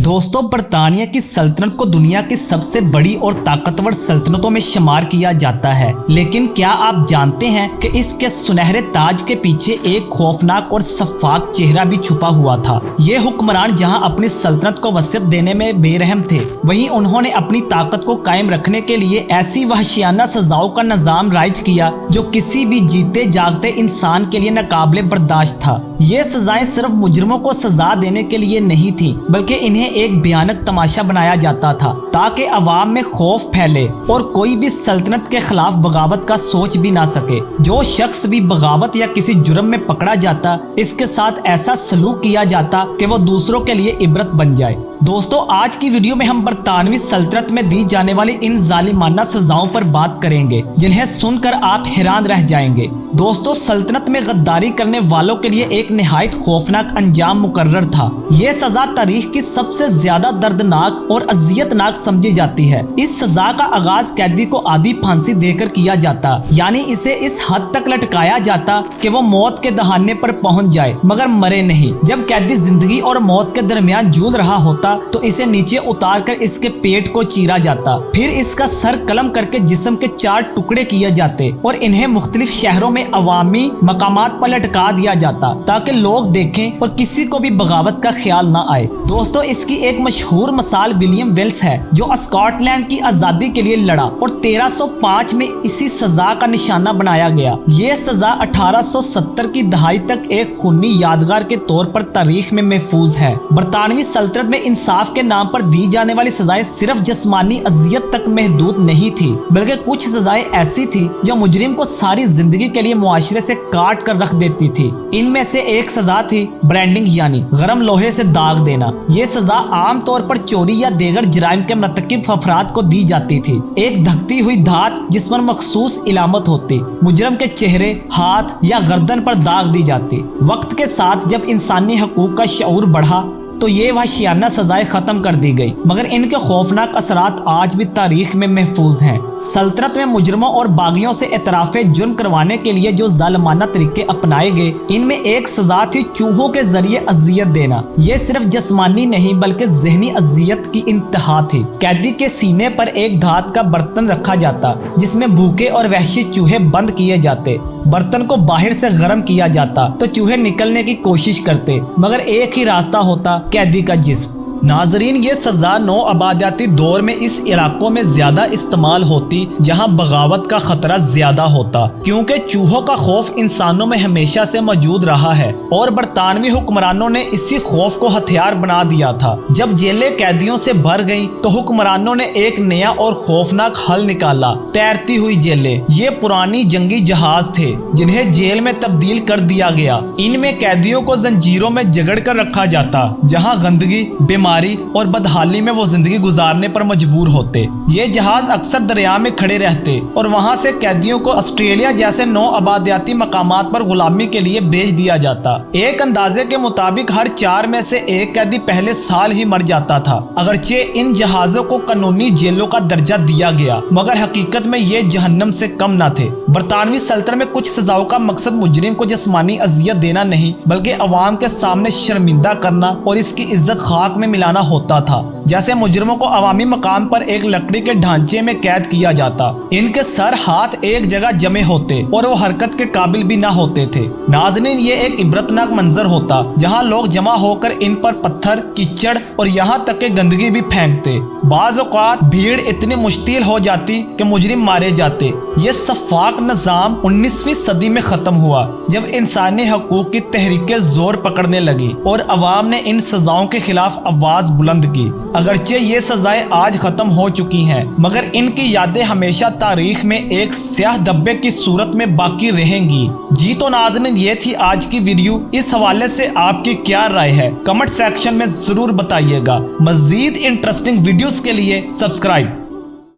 दोस्तों, बरतानिया की सल्तनत को दुनिया की सबसे बड़ी और ताकतवर सल्तनतों में शुमार किया जाता है, लेकिन क्या आप जानते हैं कि इसके सुनहरे ताज के पीछे एक खौफनाक और शफाफ चेहरा भी छुपा हुआ था। ये हुक्मरान जहां अपनी सल्तनत को वसीयत देने में बेरहम थे, वहीं उन्होंने अपनी ताकत को कायम रखने के लिए ऐसी वहशियाना सजाओं का निजाम राइज किया जो किसी भी जीते जागते इंसान के लिए नाकाबिले बर्दाश्त था। ये सजाएं सिर्फ मुजरिमों को सजा देने के लिए नहीं थी, बल्कि इन्हें एक भयानक तमाशा बनाया जाता था ताकि अवाम में खौफ फैले और कोई भी सल्तनत के खिलाफ बगावत का सोच भी ना सके। जो शख्स भी बगावत या किसी जुर्म में पकड़ा जाता, इसके साथ ऐसा सलूक किया जाता कि वो दूसरों के लिए इबरत बन जाए। दोस्तों, आज की वीडियो में हम बरतानवी सल्तनत में दी जाने वाली इन जालिमाना सजाओं पर बात करेंगे, जिन्हें सुनकर आप हैरान रह जाएंगे। दोस्तों, सल्तनत में गद्दारी करने वालों के लिए एक निहायत खौफनाक अंजाम मुकर्रर था। ये सजा तारीख की सबसे ज्यादा दर्दनाक और अजियतनाक समझी जाती है। इस सजा का आगाज कैदी को आधी फांसी देकर किया जाता, यानी इसे इस हद तक लटकाया जाता कि वो मौत के दहाने पर पहुंच जाए मगर मरे नहीं। जब कैदी जिंदगी और मौत के दरमियान जूझ रहा होता तो इसे नीचे उतार कर इसके पेट को चीरा जाता, फिर इसका सर कलम करके जिस्म के 4 टुकड़े किए जाते और इन्हें मुख्तलिफ शहरों में अवामी मकामात पर लटका दिया जाता ताकि लोग देखें और किसी को भी बगावत का ख्याल न आए। दोस्तों, इसकी एक मशहूर मिसाल विलियम वेल्स है, जो स्कॉटलैंड की आजादी के लिए लड़ा और 1305 में इसी सजा का निशाना बनाया गया। ये सजा 1870 की दहाई तक एक खूनी यादगार के तौर पर तारीख में महफूज है। बरतानवी सल्तनत में इंसाफ के नाम पर दी जाने वाली सजाएं सिर्फ जिस्मानी अजियत तक महदूद नहीं थी, बल्कि कुछ सजाएं ऐसी थी जो मुजरिम को सारी जिंदगी के लिए मुआशरे से काट कर रख देती थी। इनमें से एक सजा थी ब्रांडिंग, यानी गरम लोहे से दाग देना। ये सजा आम तौर पर चोरी या देगर जराइम के मर्तकिब अफराद को दी जाती थी। एक धकती हुई धात जिस पर मखसूस इलामत होती, मुजरिम के चेहरे, हाथ या गर्दन पर दाग दी जाती। वक्त के साथ जब इंसानी हकूक का शऊर बढ़ा तो ये वहशियाना सजाएं खत्म कर दी गई, मगर इनके खौफनाक असरात आज भी तारीख में महफूज हैं। सल्तनत में मुजरिमों और बागियों से एतराफे जुर्म करवाने के लिए जो जालिमाना तरीके अपनाए गए, इनमें एक सजा थी चूहों के जरिए अजियत देना। ये सिर्फ जिस्मानी नहीं बल्कि ज़हनी अजियत की इंतहा थी। कैदी के सीने पर एक धात का बर्तन रखा जाता जिसमें भूखे और वहशी चूहे बंद किए जाते। बर्तन को बाहर से गर्म किया जाता तो चूहे निकलने की कोशिश करते, मगर एक ही रास्ता होता, कैदी का जिस्म। नाजरीन, ये सजा नौ आबादियाती दौर में इस इलाकों में ज्यादा इस्तेमाल होती जहां बगावत का खतरा ज्यादा होता, क्योंकि चूहों का खौफ इंसानों में हमेशा से मौजूद रहा है और बरतानवी हुक्मरानों ने इसी खौफ को हथियार बना दिया था। जब जेलें कैदियों से भर गईं, तो हुक्मरानों ने एक नया और खौफनाक हल निकाला, तैरती हुई जेलें। ये पुरानी जंगी जहाज थे जिन्हें जेल में तब्दील कर दिया गया। इनमें कैदियों को जंजीरों में जकड़ कर रखा जाता, जहाँ गंदगी, बीमारी और बदहाली में वो जिंदगी गुजारने पर मजबूर होते। ये जहाज अक्सर दरिया में खड़े रहते और वहां से कैदियों को ऑस्ट्रेलिया जैसे 9 आबादियाती मकामात पर गुलामी के लिए भेज दिया जाता। एक अंदाजे के मुताबिक हर 4 में से एक कैदी पहले साल ही मर जाता था। अगरचे इन जहाजों को कानूनी जेलों का दर्जा दिया गया, मगर हकीकत में ये जहन्नम से कम न थे। बरतानवी सल्तनत में कुछ सजाओं का मकसद मुजरिम को जिस्मानी अजियत देना नहीं, बल्कि अवाम के सामने शर्मिंदा करना और इसकी इज्जत खाक में मिलाना होता था। जैसे मुजरिमों को अवामी मकाम पर एक लकड़ी के ढांचे में कैद किया जाता, इनके सर हाथ एक जगह जमे होते और वो हरकत के काबिल भी ना होते थे। नाज़रीन, ये एक इबरतनाक मंजर होता जहां लोग जमा होकर इन पर पत्थर, कीचड़ और यहाँ तक के गंदगी भी फेंकते। बाज़ औक़ात भीड़ इतनी मुश्तिल हो जाती कि मुजरिम मारे जाते। ये शफ़ाक़ निज़ाम 19वीं सदी में ख़त्म हुआ, जब इंसानी हकूक़ की तहरीकें जोर पकड़ने लगी और अवाम ने इन सजाओं के खिलाफ आवाज़ बुलंद की। अगरचे ये सजाएं आज ख़त्म हो चुकी हैं, मगर इनकी यादें हमेशा तारीख में एक स्याह धब्बे की सूरत में बाकी रहेंगी। जी तो नाज़रीन, ये थी आज की वीडियो। इस हवाले से आपकी क्या राय है, कमेंट सेक्शन में ज़रूर बताइएगा। मज़ीद इंटरेस्टिंग वीडियोस के लिए सब्सक्राइब